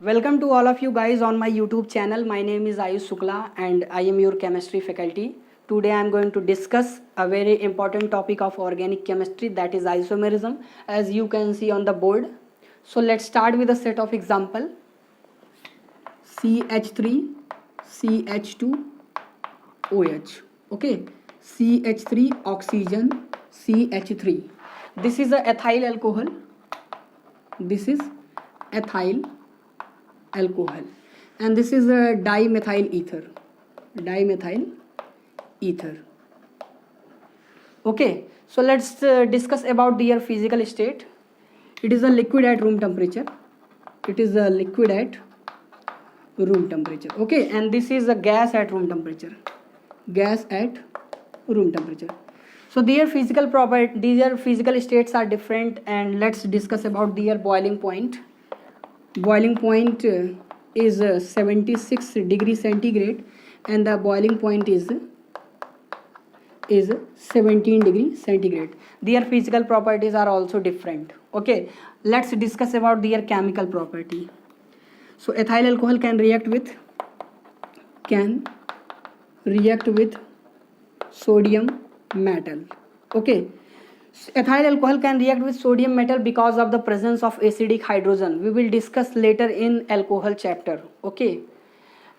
Welcome to all of you guys on my YouTube channel. My name is Ayush Shukla and I am your chemistry faculty. Today I am going to discuss a very important topic of organic chemistry, that is isomerism, as you can see on the board. So let's start with a set of example. CH3, CH2, OH. Okay, CH3 oxygen, CH3. This is a ethyl alcohol. This is ethyl alcohol, and this is a dimethyl ether. Okay, so let's discuss about their physical state. It is a liquid at room temperature. Okay, and this is a gas at room temperature. So their physical states are different, and let's discuss about their boiling point. Boiling point is 76 degrees centigrade, and the boiling point is 17 degrees centigrade. Their physical properties are also different. Okay, let's discuss about their chemical property. So ethyl alcohol can react with sodium metal. Okay, ethyl alcohol can react with sodium metal because of the presence of acidic hydrogen. We will discuss later in alcohol chapter. Okay,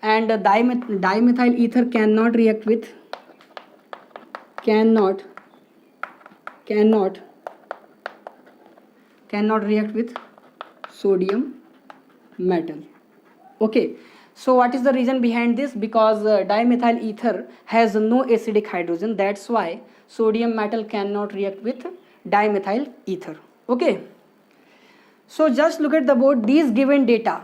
and dimethyl ether cannot react with sodium metal. Okay, so what is the reason behind this? Because dimethyl ether has no acidic hydrogen, that's why sodium metal cannot react with dimethyl ether. Okay, so just look at the board. These given data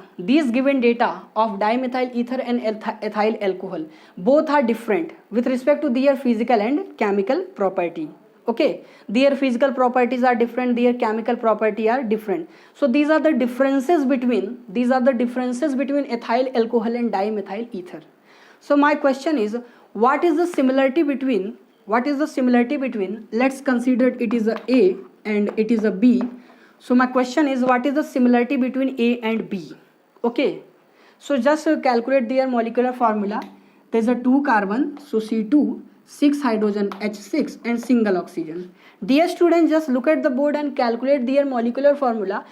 of dimethyl ether and ethyl alcohol, both are different with respect to their physical and chemical property. Okay, their physical properties are different, their chemical property are different. So these are the differences between ethyl alcohol and dimethyl ether. So my question is, what is the similarity between, let's consider it is a A and it is a B. So my question is, what is the similarity between A and B? Okay, so just calculate their molecular formula. There is a 2 carbon, so C2, 6 hydrogen, H6, and single oxygen. Dear students, just look at the board and calculate their molecular formula.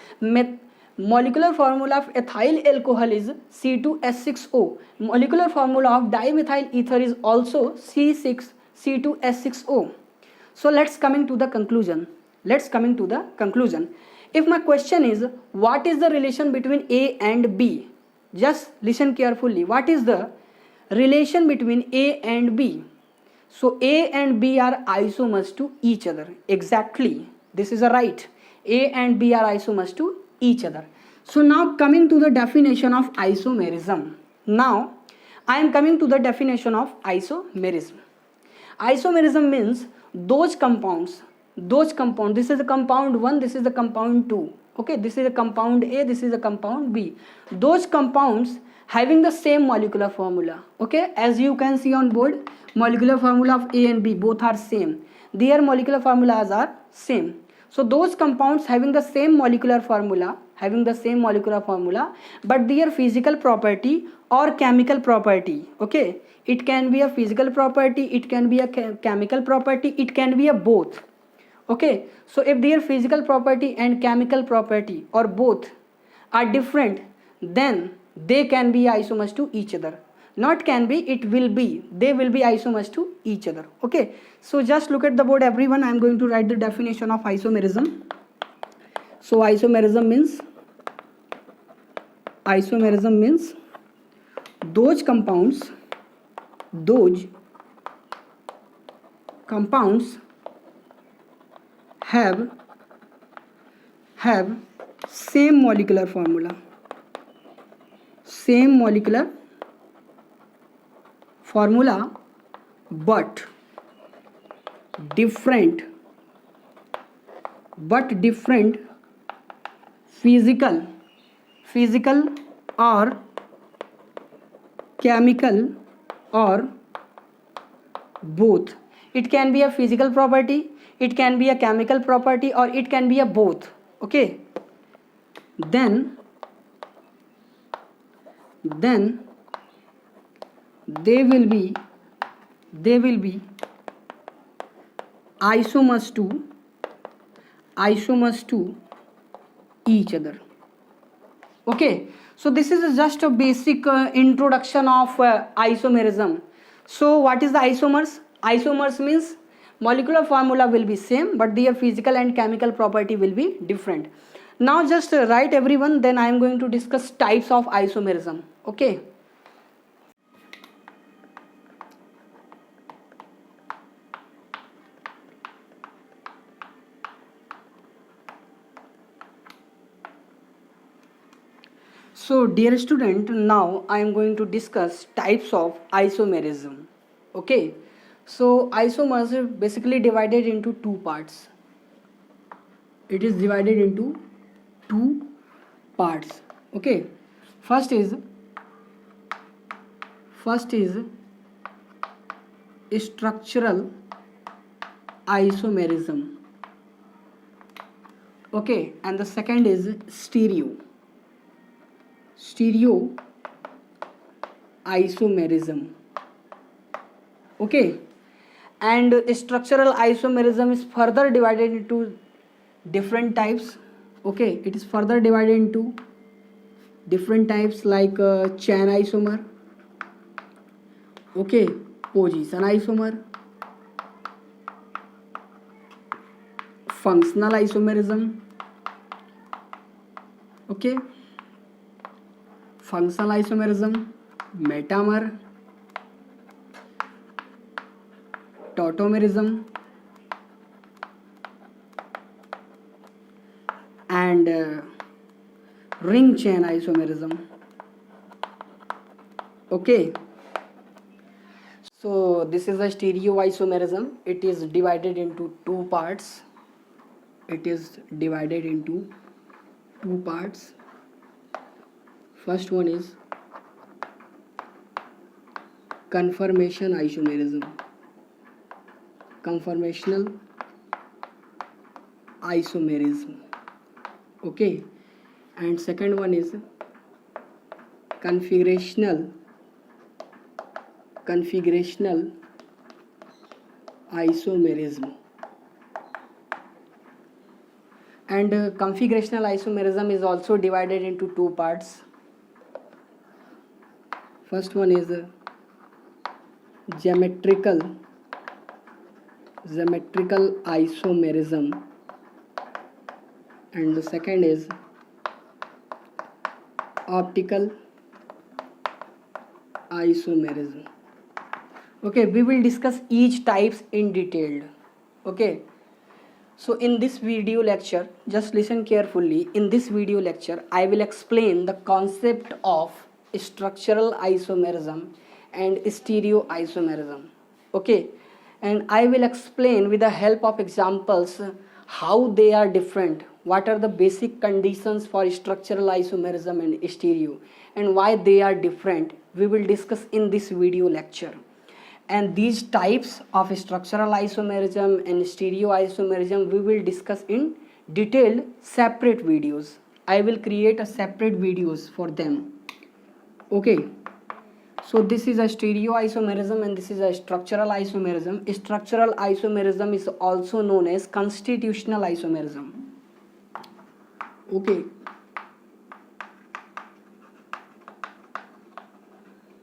Molecular formula of ethyl alcohol is C2H6O. Molecular formula of dimethyl ether is also C2H6O. So let's coming to the conclusion. If my question is, what is the relation between A and B? Just listen carefully. What is the relation between A and B? So A and B are isomers to each other. Exactly. This is a right. A and B are isomers to each other. So now coming to the definition of isomerism. Now I am coming to the definition of isomerism. Isomerism means those compounds, this is the compound 1, this is the compound 2. Okay, this is the compound A, this is the compound B. Those compounds having the same molecular formula. Okay, as you can see on board, molecular formula of A and B both are same. Their molecular formulas are same. So those compounds having the same molecular formula, but their physical property or chemical property. Okay, it can be a physical property, it can be a chemical property, it can be a both. Okay, so if their physical property and chemical property or both are different, then they can be isomers to each other. Not can be, it will be. They will be isomers to each other. Okay, so just look at the board, everyone. I am going to write the definition of isomerism. So isomerism means those compounds have same molecular formula, but different physical or chemical or both. It can be a physical property, it can be a chemical property, or it can be a both. Okay, then then they will be isomers to each other. Okay, so this is just a basic introduction of isomerism. So what is the isomers? Isomers means molecular formula will be same, but their physical and chemical property will be different. Now just write everyone, then I am going to discuss types of isomerism. Okay. So dear student, now I am going to discuss types of isomerism. Okay, so isomers are basically divided into two parts. It is divided into two parts. Okay, first is structural isomerism. Okay, and the second is stereo isomerism. Okay, and structural isomerism is further divided into different types. Okay, it is further divided into different types like chain isomer, okay, position isomer, functional isomerism, okay, functional isomerism, metamer, tautomerism, and ring chain isomerism. Okay, so this is a stereo isomerism. It is divided into two parts. First one is conformational isomerism. Okay, and second one is configurational isomerism. And configurational isomerism is also divided into two parts. First one is geometrical isomerism, and the second is optical isomerism. Okay, we will discuss each types in detail. Okay, so in this video lecture, just listen carefully. In this video lecture, I will explain the concept of structural isomerism and stereo isomerism. Okay, and I will explain with the help of examples how they are different, what are the basic conditions for structural isomerism and stereo, and why they are different. We will discuss in this video lecture. And these types of structural isomerism and stereo isomerism we will discuss in detailed separate videos. I will create a separate videos for them. Okay, so this is a stereo isomerism and this is a structural isomerism. Structural isomerism is also known as constitutional isomerism. Okay,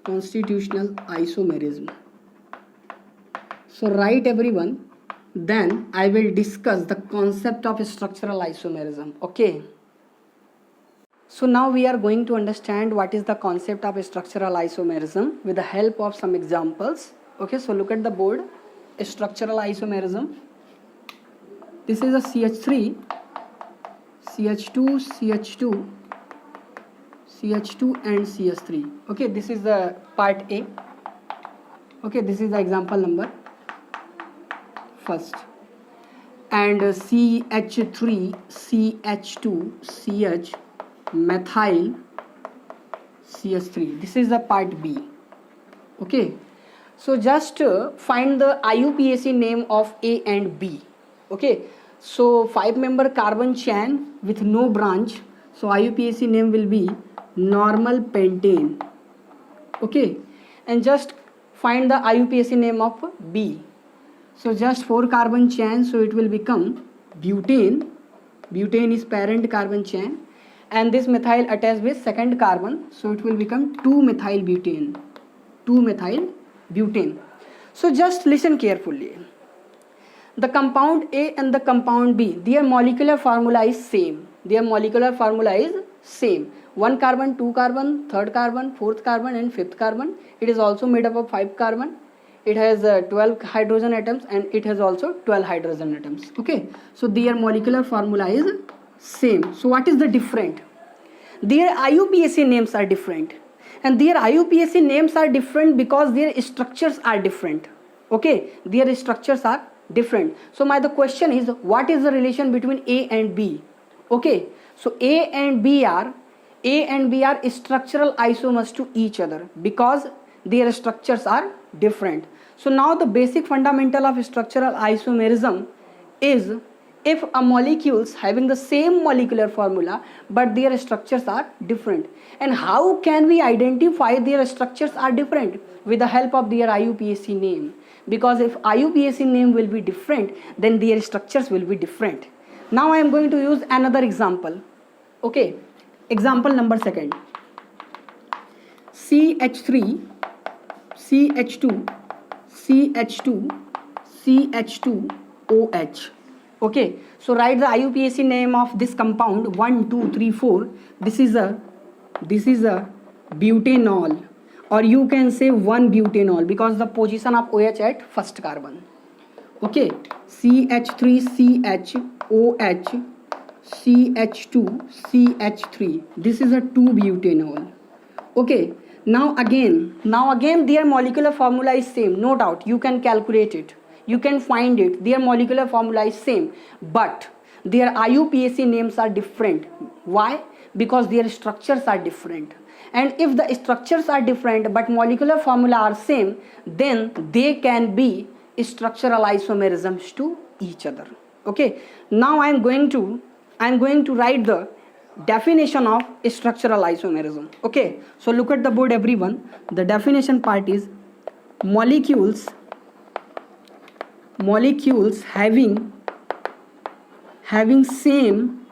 constitutional isomerism. So write everyone, then I will discuss the concept of structural isomerism. Okay, so now we are going to understand what is the concept of structural isomerism with the help of some examples. Okay, so look at the board. Structural isomerism, this is a CH3, CH2, CH2, CH2 and CH3. Okay, this is the part A. Okay, this is the example number first. And CH3, CH2, CH, methyl, CH3. This is the part B. Okay, so just find the IUPAC name of A and B. Okay, so 5-member carbon chain with no branch. So IUPAC name will be normal pentane. Okay, and just find the IUPAC name of B. So just 4 carbon chain, so it will become butane. Butane is parent carbon chain, and this methyl attached with second carbon, so it will become 2-methyl butane. 2-methyl butane. So just listen carefully. The compound A and the compound B, their molecular formula is same. Their molecular formula is same. 1 carbon, 2 carbon, 3rd carbon, 4th carbon and 5th carbon. It is also made up of 5 carbon. It has 12 hydrogen atoms and it has also 12 hydrogen atoms. Okay, so their molecular formula is same. So what is the different? Their IUPAC names are different, and their IUPAC names are different because their structures are different. Okay, their structures are different. So the question is, what is the relation between A and B? Okay, so A and B are structural isomers to each other because their structures are different. So now the basic fundamental of structural isomerism is, if a molecules having the same molecular formula but their structures are different. And how can we identify their structures are different? With the help of their IUPAC name. Because if IUPAC name will be different, then their structures will be different. Now I am going to use another example. Okay, example number 2. CH3, CH2, CH2, CH2, OH. Okay, so write the IUPAC name of this compound 1, 2, 3, 4. This is a butanol, or you can say 1-butanol because the position of OH at first carbon. Okay, CH3CH OH CH2 CH3. This is a 2-butanol. Okay, now again their molecular formula is same, no doubt. You can calculate it. You can find it. Their molecular formula is same, but their IUPAC names are different. Why? Because their structures are different. And if the structures are different but molecular formula are same, then they can be structural isomerisms to each other. Okay, now I am going to write the definition of structural isomerism. Okay, so look at the board everyone. The definition part is molecules having same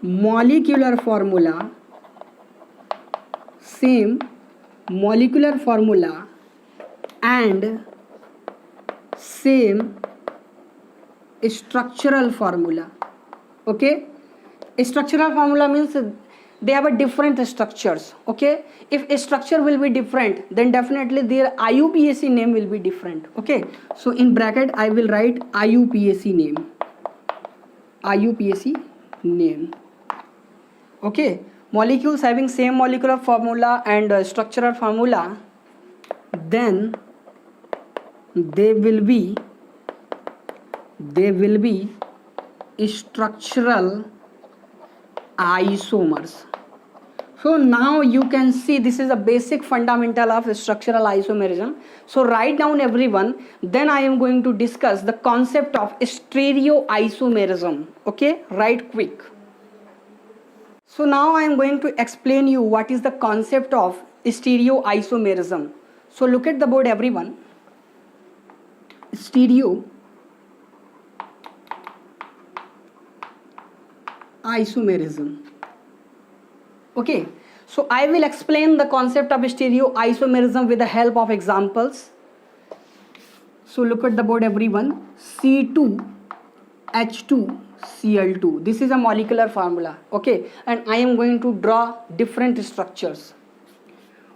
molecular formula and same structural formula. Okay, structural formula means they have a different structures. Okay, if a structure will be different, then definitely their IUPAC name will be different. Okay, so in bracket I will write IUPAC name. Okay, molecules having same molecular formula and structural formula, then they will be structural isomers. So now you can see this is a basic fundamental of structural isomerism. So write down everyone, then I am going to discuss the concept of stereoisomerism. Okay, write quick. So now I am going to explain you what is the concept of stereoisomerism. So look at the board everyone. Stereoisomerism. Okay, so I will explain the concept of stereoisomerism with the help of examples. So look at the board everyone. C2H2Cl2. This is a molecular formula. Okay, and I am going to draw different structures.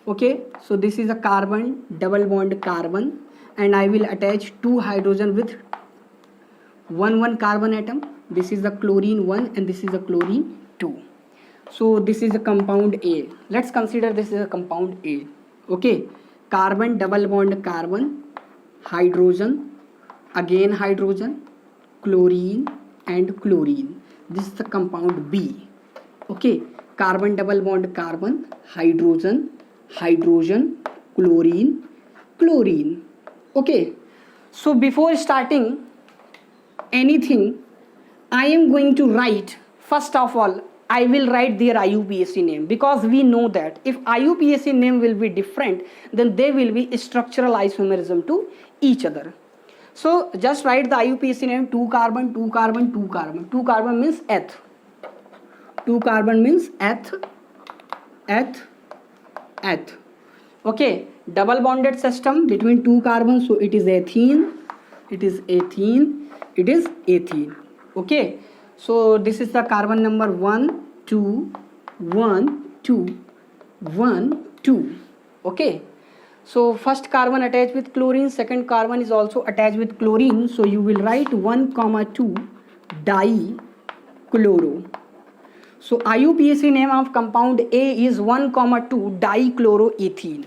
Okay, so this is a carbon, double bond carbon, and I will attach 2 hydrogen with 1 carbon atom. This is the chlorine 1 and this is the chlorine 2. So this is a compound A. Let's consider this is a compound A. Okay, carbon, double bond carbon, hydrogen, again hydrogen, chlorine and chlorine. This is the compound B. Okay, carbon, double bond carbon, hydrogen, chlorine, chlorine. Okay, so before starting anything, I am going to write, first of all I will write their IUPAC name, because we know that if IUPAC name will be different, then they will be structural isomerism to each other. So just write the IUPAC name: 2 carbon, 2 carbon, 2 carbon. 2 carbon means eth. 2 carbon means eth, eth, eth. Okay, double bonded system between 2 carbons, so it is ethene, it is ethene, it is ethene. Okay, so this is the carbon number 1, 2, 1, 2, 1, 2. Okay, so first carbon attached with chlorine, second carbon is also attached with chlorine, so you will write 1, 2 dichloro. So IUPAC name of compound A is 1, 2 dichloroethene.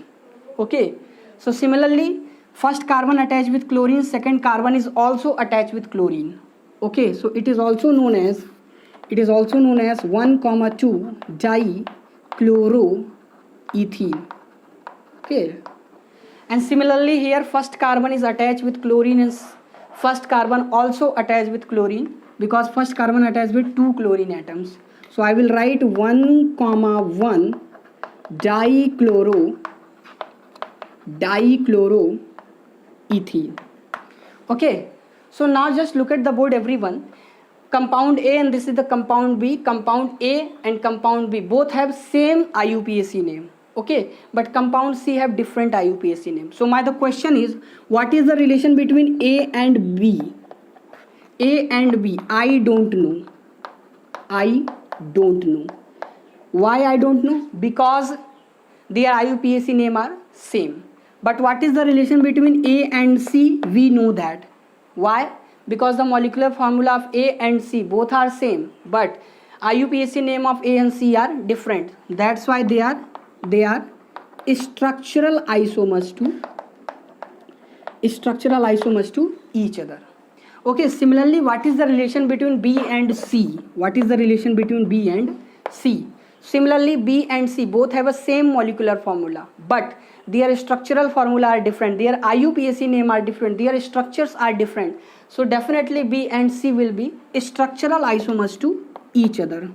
Okay, so similarly first carbon attached with chlorine, second carbon is also attached with chlorine. Okay, so it is also known as 1, 2 dichloroethene. Okay, and similarly here first carbon is attached with chlorine and first carbon also attached with chlorine, because first carbon attached with 2 chlorine atoms. So I will write 1, 1 dichloroethene. Okay, so now just look at the board, everyone. Compound A and this is the compound B. Compound A and compound B both have same IUPAC name. Okay, but compound C have different IUPAC name. So the question is, what is the relation between A and B? A and B, I don't know. Why I don't know? Because their IUPAC name are same. But what is the relation between A and C? We know that. Why? Because the molecular formula of A and C both are same, but IUPAC name of A and C are different. That's why they are structural isomers to each other. Okay, similarly, what is the relation between B and C? Similarly, B and C both have a same molecular formula, but their structural formula are different. Their IUPAC name are different. Their structures are different. So definitely B and C will be structural isomers to each other.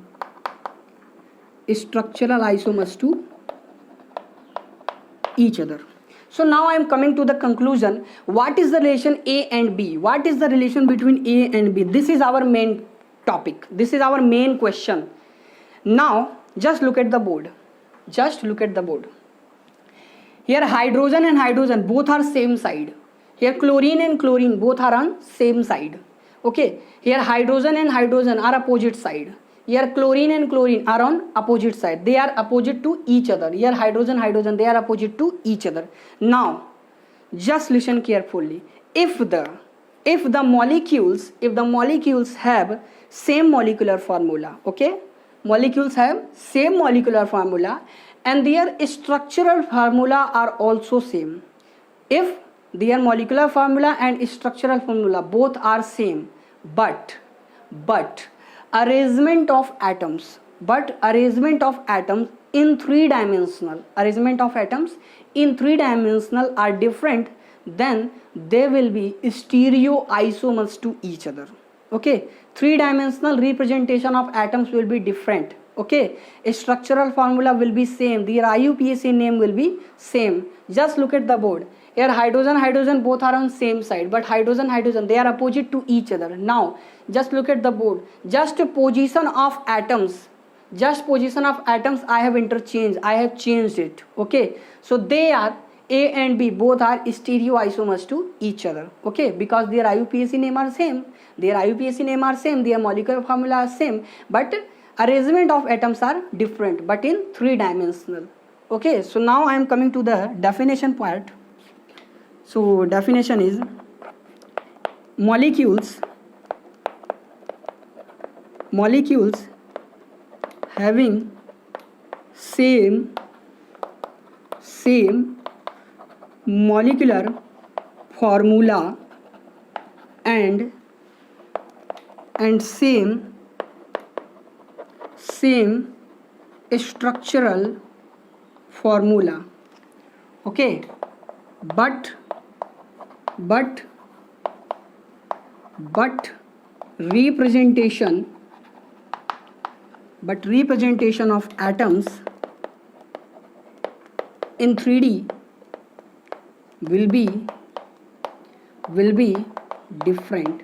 So now I am coming to the conclusion. What is the relation A and B? What is the relation between A and B? This is our main topic. This is our main question. Now just look at the board. Here hydrogen and hydrogen both are same side. Here chlorine and chlorine both are on same side. Okay, here hydrogen and hydrogen are opposite side. Here chlorine and chlorine are on opposite side. They are opposite to each other. Here hydrogen, they are opposite to each other. Now just listen carefully. If the molecules have same molecular formula, okay, molecules have same molecular formula and their structural formula are also same. If their molecular formula and structural formula both are same, but arrangement of atoms in three dimensional are different, then they will be stereoisomers to each other. Okay, three-dimensional representation of atoms will be different. Okay, a structural formula will be same, their IUPAC name will be same. Just look at the board. Here hydrogen both are on same side, but hydrogen they are opposite to each other. Now just look at the board. Just position of atoms I have changed it. Okay, so they are A and B both are stereoisomers to each other. Okay, because their IUPAC name are same, their molecular formula are same, but arrangement of atoms are different, but in three-dimensional. Okay, so now I am coming to the definition part. So definition is molecules having same molecular formula and same structural formula. Okay, but representation but representation of atoms in 3D will be different,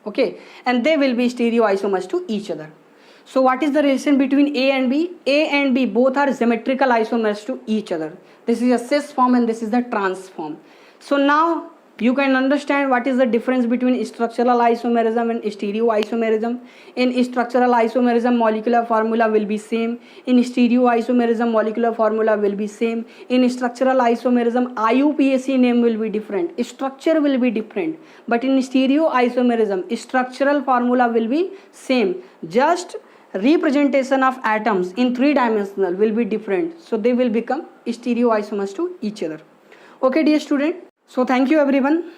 okay, and they will be stereoisomers to each other. So what is the relation between A and B? A and B both are symmetrical isomers to each other. This is a cis form and this is the trans form. So now you can understand what is the difference between structural isomerism and stereoisomerism. In structural isomerism, molecular formula will be same. In stereoisomerism, molecular formula will be same. In structural isomerism, IUPAC name will be different, structure will be different, but in stereoisomerism, structural formula will be same, just representation of atoms in 3-dimensional will be different, so they will become stereoisomers to each other. Okay dear student, so thank you everyone.